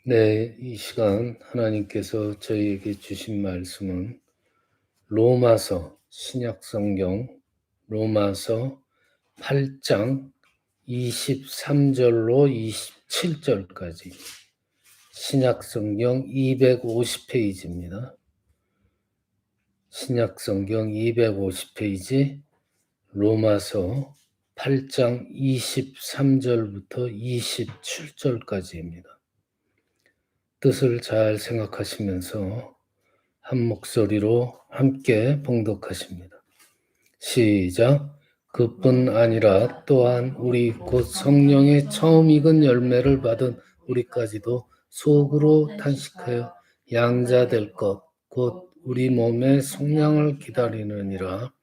네, 이 시간 하나님께서 저희에게 주신 말씀은 로마서 신약성경 로마서 8장 23절로 27절까지 신약성경 250페이지입니다. 신약성경 250페이지 로마서 8장 23절부터 27절까지입니다. 뜻을 잘 생각하시면서 한 목소리로 함께 봉독하십니다. 시작. 그뿐 아니라 또한 우리 곧 성령의 처음 익은 열매를 받은 우리까지도 속으로 탄식하여 양자될 것, 곧 우리 몸의 속량을 기다리느니라.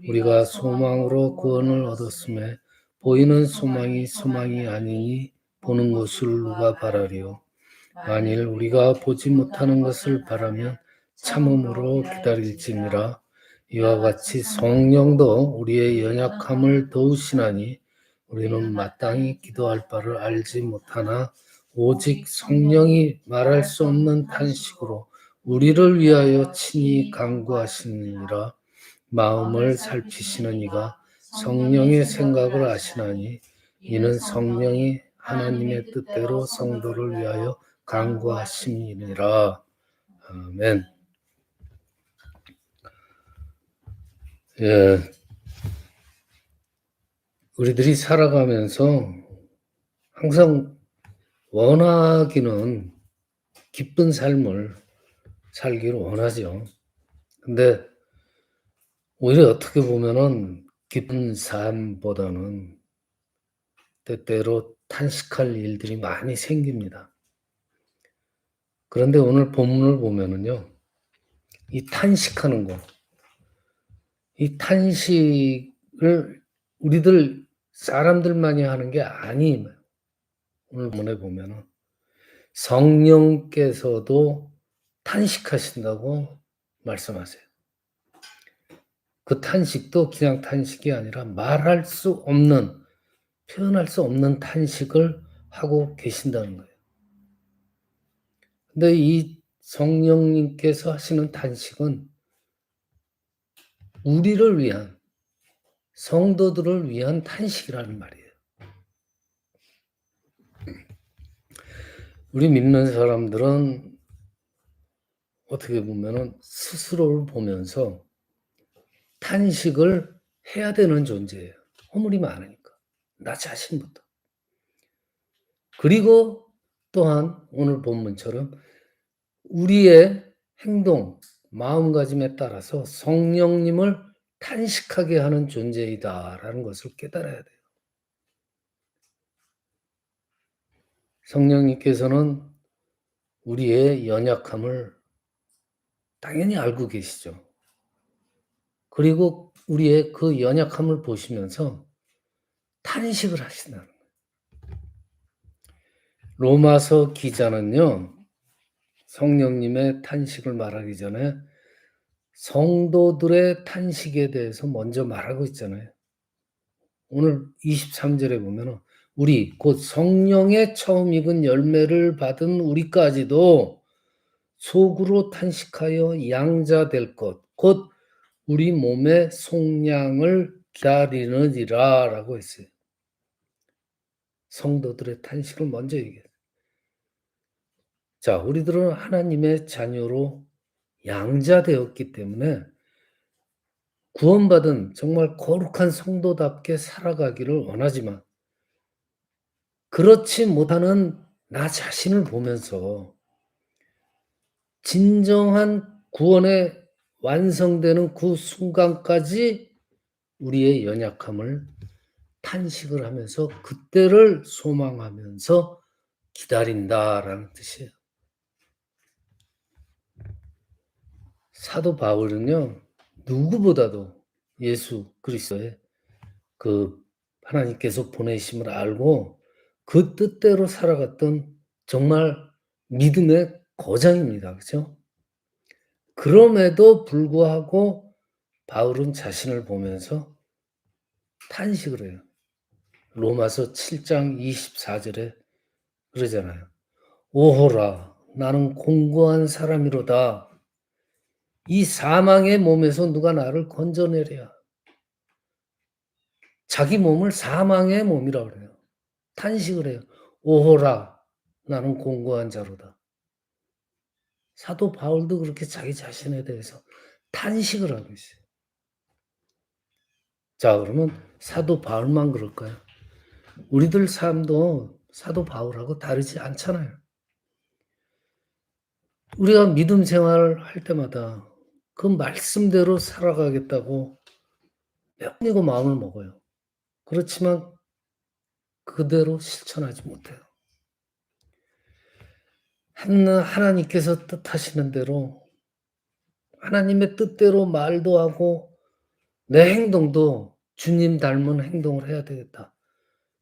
우리가 소망으로 구원을 얻었음에 보이는 소망이 소망이 아니니 보는 것을 누가 바라리요. 만일 우리가 보지 못하는 것을 바라면 참음으로 기다릴지니라. 이와 같이 성령도 우리의 연약함을 도우시나니 우리는 마땅히 기도할 바를 알지 못하나 오직 성령이 말할 수 없는 탄식으로 우리를 위하여 친히 간구하시느니라. 마음을 살피시는 이가 성령의 생각을 아시나니 이는 성령이 하나님의 뜻대로 성도를 위하여 간구하심이니라. 아멘. 예, 우리들이 살아가면서 항상 원하기는 기쁜 삶을 살기를 원하죠. 근데 오히려 어떻게 보면은 기쁜 삶보다는 때때로 탄식할 일들이 많이 생깁니다. 그런데 오늘 본문을 보면은요, 이 탄식하는 거, 이 탄식을 우리들 사람들만이 하는 게 아니에요. 오늘 본문에 보면은 성령께서도 탄식하신다고 말씀하세요. 그 탄식도 그냥 탄식이 아니라 말할 수 없는, 표현할 수 없는 탄식을 하고 계신다는 거예요. 근데 이 성령님께서 하시는 탄식은 우리를 위한, 성도들을 위한 탄식이라는 말이에요. 우리 믿는 사람들은 어떻게 보면은 스스로를 보면서 탄식을 해야 되는 존재예요. 허물이 많으니까. 나 자신부터. 그리고 또한 오늘 본문처럼 우리의 행동, 마음가짐에 따라서 성령님을 탄식하게 하는 존재이다라는 것을 깨달아야 돼요. 성령님께서는 우리의 연약함을 당연히 알고 계시죠. 그리고 우리의 그 연약함을 보시면서 탄식을 하신다는 거예요. 로마서 기자는요, 성령님의 탄식을 말하기 전에 성도들의 탄식에 대해서 먼저 말하고 있잖아요. 오늘 23절에 보면은 우리 곧 성령의 처음 익은 열매를 받은 우리까지도 속으로 탄식하여 양자될 것, 곧 우리 몸의 속량을 기다리느니라 라고 했어요. 성도들의 탄식을 먼저 얘기해요. 자, 우리들은 하나님의 자녀로 양자되었기 때문에 구원받은 정말 거룩한 성도답게 살아가기를 원하지만 그렇지 못하는 나 자신을 보면서 진정한 구원의 완성되는 그 순간까지 우리의 연약함을 탄식을 하면서 그때를 소망하면서 기다린다라는 뜻이에요. 사도 바울은요, 누구보다도 예수 그리스도의 그 하나님께서 보내심을 알고 그 뜻대로 살아갔던 정말 믿음의 거장입니다. 그렇죠? 그럼에도 불구하고 바울은 자신을 보면서 탄식을 해요. 로마서 7장 24절에 그러잖아요. 오호라 나는 공고한 사람이로다. 이 사망의 몸에서 누가 나를 건져내랴. 자기 몸을 사망의 몸이라고 그래요. 탄식을 해요. 오호라 나는 공고한 자로다. 사도 바울도 그렇게 자기 자신에 대해서 탄식을 하고 있어요. 자, 그러면 사도 바울만 그럴까요? 우리들 삶도 사도 바울하고 다르지 않잖아요. 우리가 믿음 생활을 할 때마다 그 말씀대로 살아가겠다고 몇 번이고 마음을 먹어요. 그렇지만 그대로 실천하지 못해요. 하나님께서 뜻하시는 대로 하나님의 뜻대로 말도 하고 내 행동도 주님 닮은 행동을 해야 되겠다.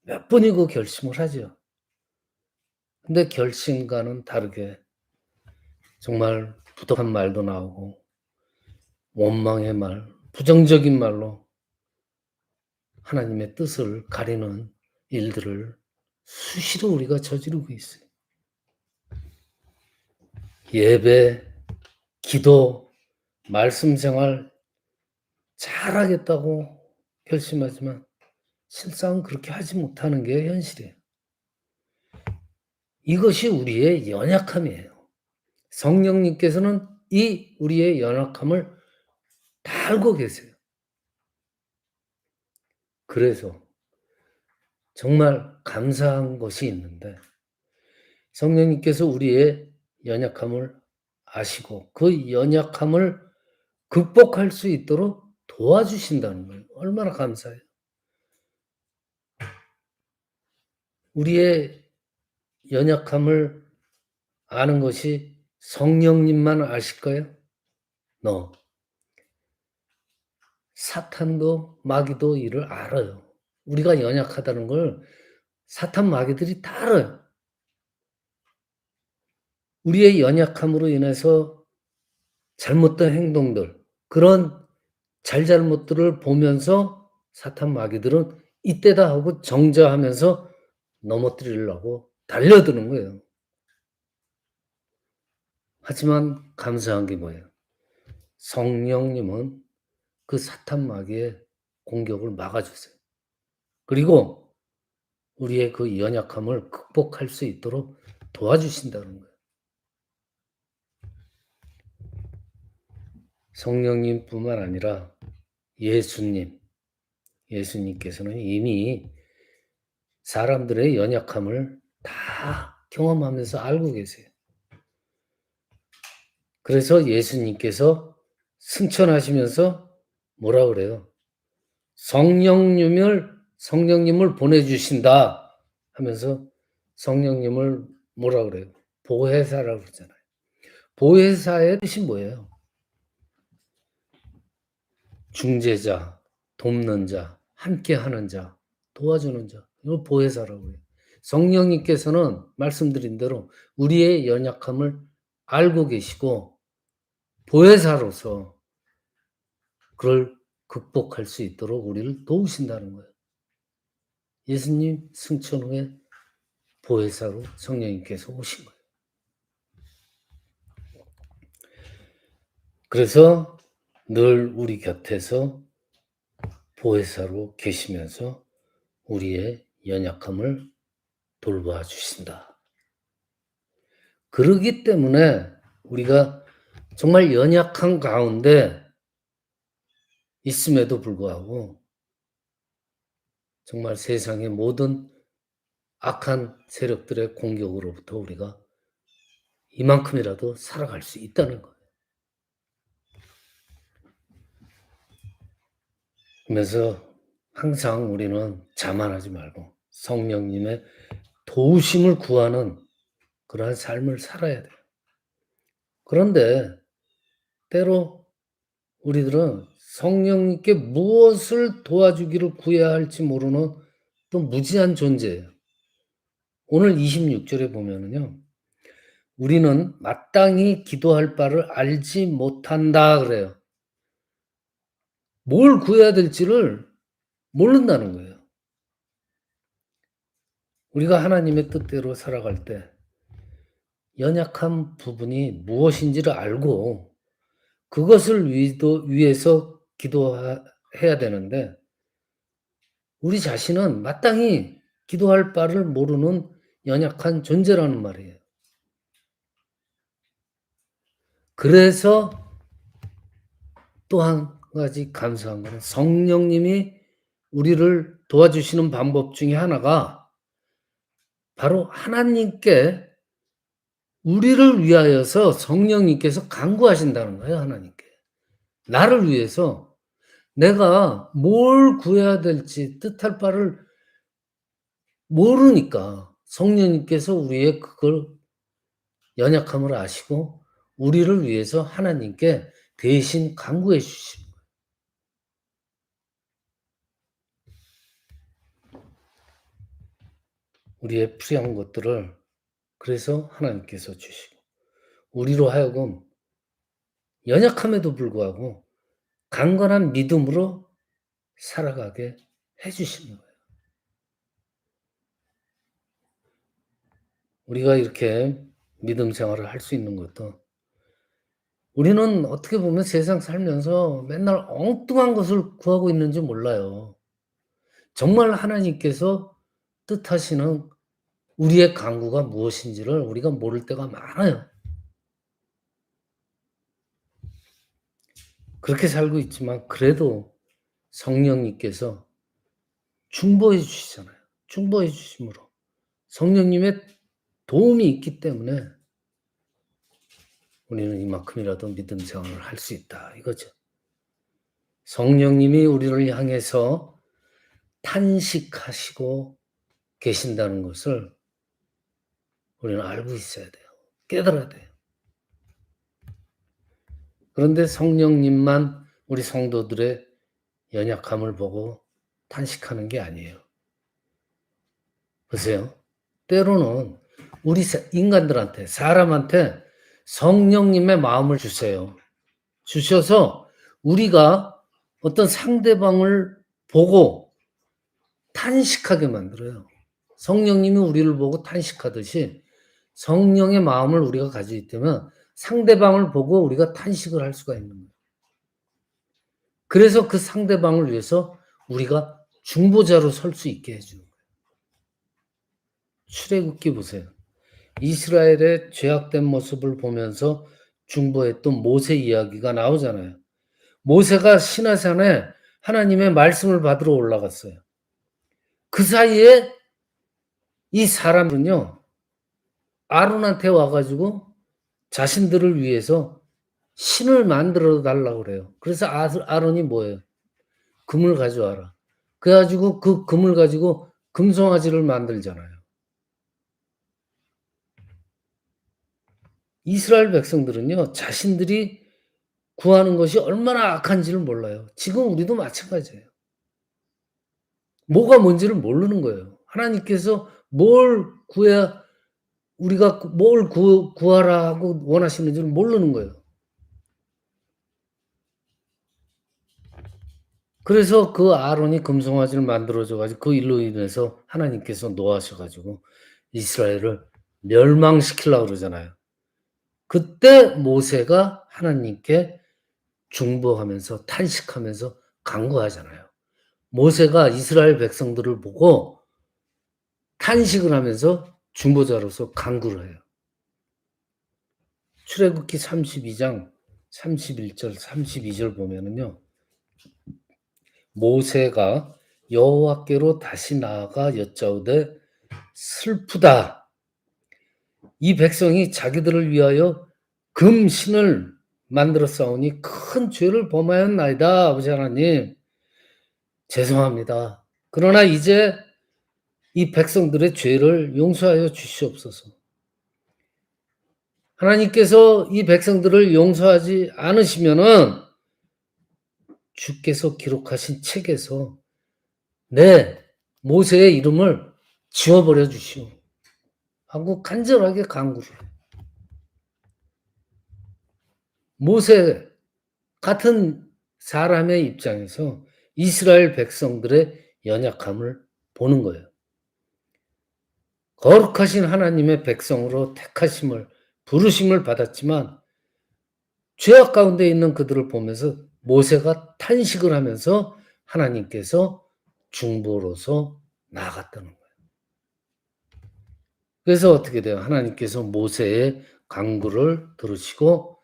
몇 번이고 결심을 하죠. 근데 결심과는 다르게 정말 부족한 말도 나오고 원망의 말, 부정적인 말로 하나님의 뜻을 가리는 일들을 수시로 우리가 저지르고 있어요. 예배, 기도, 말씀 생활 잘하겠다고 결심하지만 실상은 그렇게 하지 못하는 게 현실이에요. 이것이 우리의 연약함이에요. 성령님께서는 이 우리의 연약함을 다 알고 계세요. 그래서 정말 감사한 것이 있는데 성령님께서 우리의 연약함을 아시고 그 연약함을 극복할 수 있도록 도와주신다는 거예요. 얼마나 감사해요. 우리의 연약함을 아는 것이 성령님만 아실까요? No. 사탄도 마귀도 이를 알아요. 우리가 연약하다는 걸 사탄 마귀들이 다 알아요. 우리의 연약함으로 인해서 잘못된 행동들, 그런 잘잘못들을 보면서 사탄 마귀들은 이때다 하고 정죄하면서 넘어뜨리려고 달려드는 거예요. 하지만 감사한 게 뭐예요? 성령님은 그 사탄 마귀의 공격을 막아주세요. 그리고 우리의 그 연약함을 극복할 수 있도록 도와주신다는 거예요. 성령님뿐만 아니라 예수님께서는 이미 사람들의 연약함을 다 경험하면서 알고 계세요. 그래서 예수님께서 승천하시면서 뭐라 그래요? 성령님을 보내주신다 하면서 성령님을 뭐라 그래요? 보혜사라고 그러잖아요. 보혜사의 뜻이 뭐예요? 중재자, 돕는 자, 함께하는 자, 도와주는 자. 이걸 보혜사라고 해요. 성령님께서는 말씀드린 대로 우리의 연약함을 알고 계시고 보혜사로서 그걸 극복할 수 있도록 우리를 도우신다는 거예요. 예수님 승천 후에 보혜사로 성령님께서 오신 거예요. 그래서 늘 우리 곁에서 보혜사로 계시면서 우리의 연약함을 돌봐 주신다. 그러기 때문에 우리가 정말 연약한 가운데 있음에도 불구하고 정말 세상의 모든 악한 세력들의 공격으로부터 우리가 이만큼이라도 살아갈 수 있다는 거예요. 그래서 항상 우리는 자만하지 말고 성령님의 도우심을 구하는 그러한 삶을 살아야 돼요. 그런데 때로 우리들은 성령님께 무엇을 도와주기를 구해야 할지 모르는 또 무지한 존재예요. 오늘 26절에 보면은요. 우리는 마땅히 기도할 바를 알지 못한다 그래요. 뭘 구해야 될지를 모른다는 거예요. 우리가 하나님의 뜻대로 살아갈 때 연약한 부분이 무엇인지를 알고 그것을 위해서 기도해야 되는데 우리 자신은 마땅히 기도할 바를 모르는 연약한 존재라는 말이에요. 그래서 또 한 가지 감사한 거는 성령님이 우리를 도와주시는 방법 중에 하나가 바로 하나님께 우리를 위하여서 성령님께서 간구하신다는 거예요, 하나님께. 나를 위해서 내가 뭘 구해야 될지 뜻할 바를 모르니까 성령님께서 우리의 그걸 연약함을 아시고 우리를 위해서 하나님께 대신 간구해 주십니다. 우리의 필요한 것들을 그래서 하나님께서 주시고 우리로 하여금 연약함에도 불구하고 강건한 믿음으로 살아가게 해 주시는 거예요. 우리가 이렇게 믿음 생활을 할 수 있는 것도 우리는 어떻게 보면 세상 살면서 맨날 엉뚱한 것을 구하고 있는지 몰라요. 정말 하나님께서 뜻하시는 우리의 간구가 무엇인지를 우리가 모를 때가 많아요. 그렇게 살고 있지만 그래도 성령님께서 중보해 주시잖아요. 중보해 주심으로 성령님의 도움이 있기 때문에 우리는 이만큼이라도 믿음 생활을 할 수 있다 이거죠. 성령님이 우리를 향해서 탄식하시고 계신다는 것을 우리는 알고 있어야 돼요. 깨달아야 돼요. 그런데 성령님만 우리 성도들의 연약함을 보고 탄식하는 게 아니에요. 보세요. 때로는 우리 인간들한테, 사람한테 성령님의 마음을 주세요. 주셔서 우리가 어떤 상대방을 보고 탄식하게 만들어요. 성령님이 우리를 보고 탄식하듯이 성령의 마음을 우리가 가지고 있다면 상대방을 보고 우리가 탄식을 할 수가 있는 거예요. 그래서 그 상대방을 위해서 우리가 중보자로 설 수 있게 해주는 거예요. 출애굽기 보세요. 이스라엘의 죄악된 모습을 보면서 중보했던 모세 이야기가 나오잖아요. 모세가 시내산에 하나님의 말씀을 받으러 올라갔어요. 그 사이에 이 사람은요, 아론한테 와가지고 자신들을 위해서 신을 만들어 달라고 그래요. 그래서 아론이 뭐예요? 금을 가져와라. 그래가지고 그 금을 가지고 금송아지를 만들잖아요. 이스라엘 백성들은요, 자신들이 구하는 것이 얼마나 악한지를 몰라요. 지금 우리도 마찬가지예요. 뭐가 뭔지를 모르는 거예요. 하나님께서 뭘 구해야 우리가 뭘 구하라 하고 원하시는지를 모르는 거예요. 그래서 그 아론이 금송아지를 만들어줘 가지고 그 일로 인해서 하나님께서 노하셔 가지고 이스라엘을 멸망시키려고 그러잖아요. 그때 모세가 하나님께 중보하면서 탄식하면서 간구하잖아요. 모세가 이스라엘 백성들을 보고 탄식을 하면서 중보자로서 간구를 해요. 출애굽기 32장 31절 32절 보면은요. 모세가 여호와께로 다시 나아가 여짜오되 슬프다. 이 백성이 자기들을 위하여 금신을 만들어 싸우니 큰 죄를 범하였나이다. 아버지 하나님 죄송합니다. 그러나 이제 이 백성들의 죄를 용서하여 주시옵소서. 하나님께서 이 백성들을 용서하지 않으시면은 주께서 기록하신 책에서 내 모세의 이름을 지워버려 주시오. 하고 간절하게 간구를 해요. 모세 같은 사람의 입장에서 이스라엘 백성들의 연약함을 보는 거예요. 거룩하신 하나님의 백성으로 택하심을 부르심을 받았지만 죄악 가운데 있는 그들을 보면서 모세가 탄식을 하면서 하나님께서 중보로서 나아갔다는 거예요. 그래서 어떻게 돼요? 하나님께서 모세의 간구를 들으시고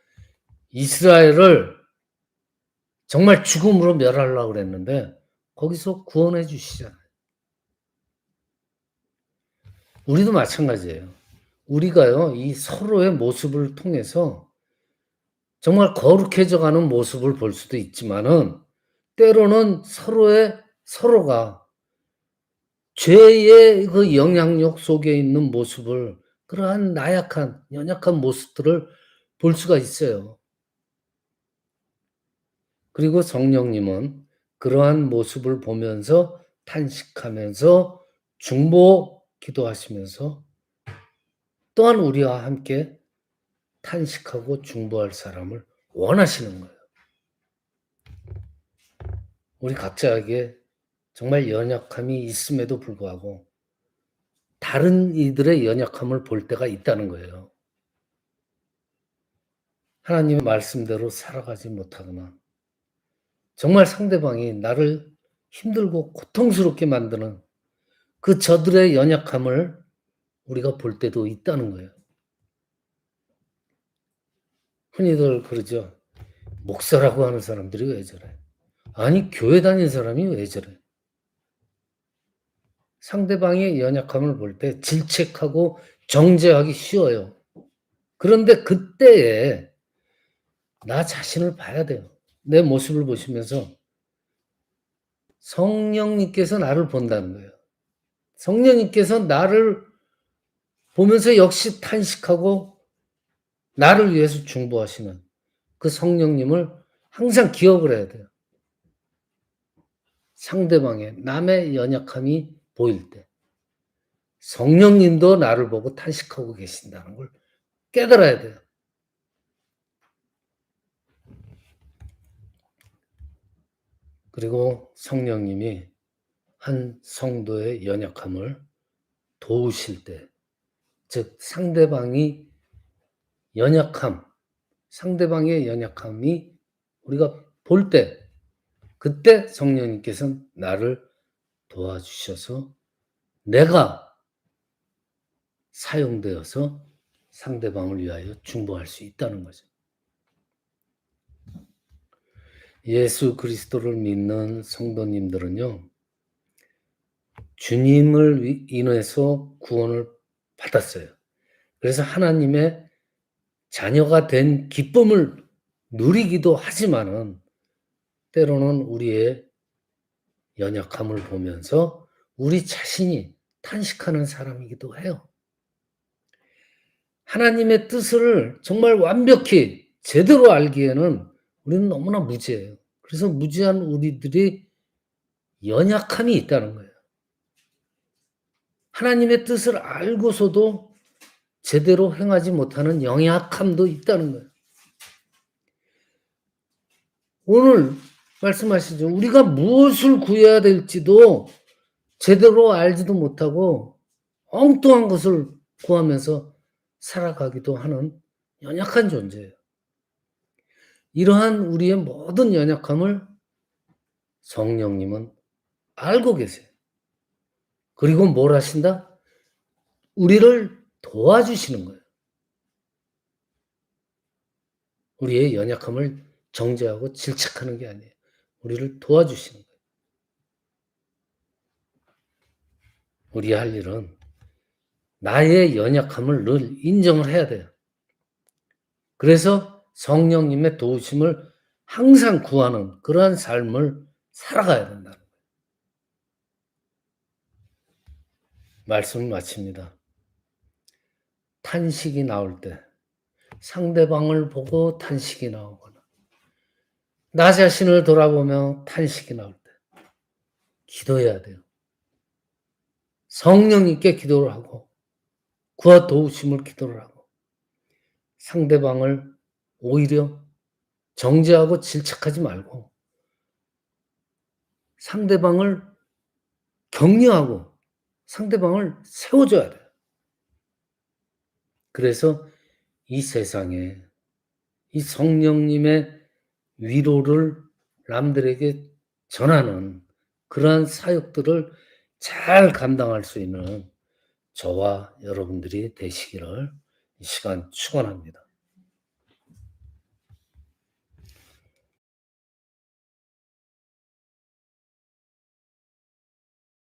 이스라엘을 정말 죽음으로 멸하려고 그랬는데 거기서 구원해 주시잖아요. 우리도 마찬가지예요. 우리가요, 이 서로의 모습을 통해서 정말 거룩해져 가는 모습을 볼 수도 있지만은 때로는 서로가 죄의 그 영향력 속에 있는 모습을 그러한 나약한, 연약한 모습들을 볼 수가 있어요. 그리고 성령님은 그러한 모습을 보면서 탄식하면서 중보 기도하시면서 또한 우리와 함께 탄식하고 중보할 사람을 원하시는 거예요. 우리 각자에게 정말 연약함이 있음에도 불구하고 다른 이들의 연약함을 볼 때가 있다는 거예요. 하나님의 말씀대로 살아가지 못하거나 정말 상대방이 나를 힘들고 고통스럽게 만드는 그 저들의 연약함을 우리가 볼 때도 있다는 거예요. 흔히들 그러죠. 목사라고 하는 사람들이 왜 저래? 아니, 교회 다니는 사람이 왜 저래? 상대방의 연약함을 볼 때 질책하고 정죄하기 쉬워요. 그런데 그때에 나 자신을 봐야 돼요. 내 모습을 보시면서 성령님께서 나를 본다는 거예요. 성령님께서 나를 보면서 역시 탄식하고 나를 위해서 중보하시는 그 성령님을 항상 기억을 해야 돼요. 상대방의 남의 연약함이 보일 때 성령님도 나를 보고 탄식하고 계신다는 걸 깨달아야 돼요. 그리고 성령님이 한 성도의 연약함을 도우실 때, 즉 상대방의 연약함이 우리가 볼 때, 그때 성령님께서는 나를 도와주셔서 내가 사용되어서 상대방을 위하여 중보할 수 있다는 거죠. 예수 그리스도를 믿는 성도님들은요, 주님을 인해서 구원을 받았어요. 그래서 하나님의 자녀가 된 기쁨을 누리기도 하지만은 때로는 우리의 연약함을 보면서 우리 자신이 탄식하는 사람이기도 해요. 하나님의 뜻을 정말 완벽히 제대로 알기에는 우리는 너무나 무지해요. 그래서 무지한 우리들이 연약함이 있다는 거예요. 하나님의 뜻을 알고서도 제대로 행하지 못하는 연약함도 있다는 거예요. 오늘 말씀하시죠. 우리가 무엇을 구해야 될지도 제대로 알지도 못하고 엉뚱한 것을 구하면서 살아가기도 하는 연약한 존재예요. 이러한 우리의 모든 연약함을 성령님은 알고 계세요. 그리고 뭘 하신다? 우리를 도와주시는 거예요. 우리의 연약함을 정죄하고 질책하는 게 아니에요. 우리를 도와주시는 거예요. 우리 할 일은 나의 연약함을 늘 인정을 해야 돼요. 그래서 성령님의 도우심을 항상 구하는 그러한 삶을 살아가야 된다는 거예요. 말씀을 마칩니다. 탄식이 나올 때, 상대방을 보고 탄식이 나오거나, 나 자신을 돌아보며 탄식이 나올 때, 기도해야 돼요. 성령님께 기도를 하고, 그와 도우심을 기도를 하고, 상대방을 오히려 정죄하고 질책하지 말고, 상대방을 격려하고, 상대방을 세워줘야 돼요. 그래서 이 세상에 이 성령님의 위로를 남들에게 전하는 그러한 사역들을 잘 감당할 수 있는 저와 여러분들이 되시기를 이 시간 축원합니다.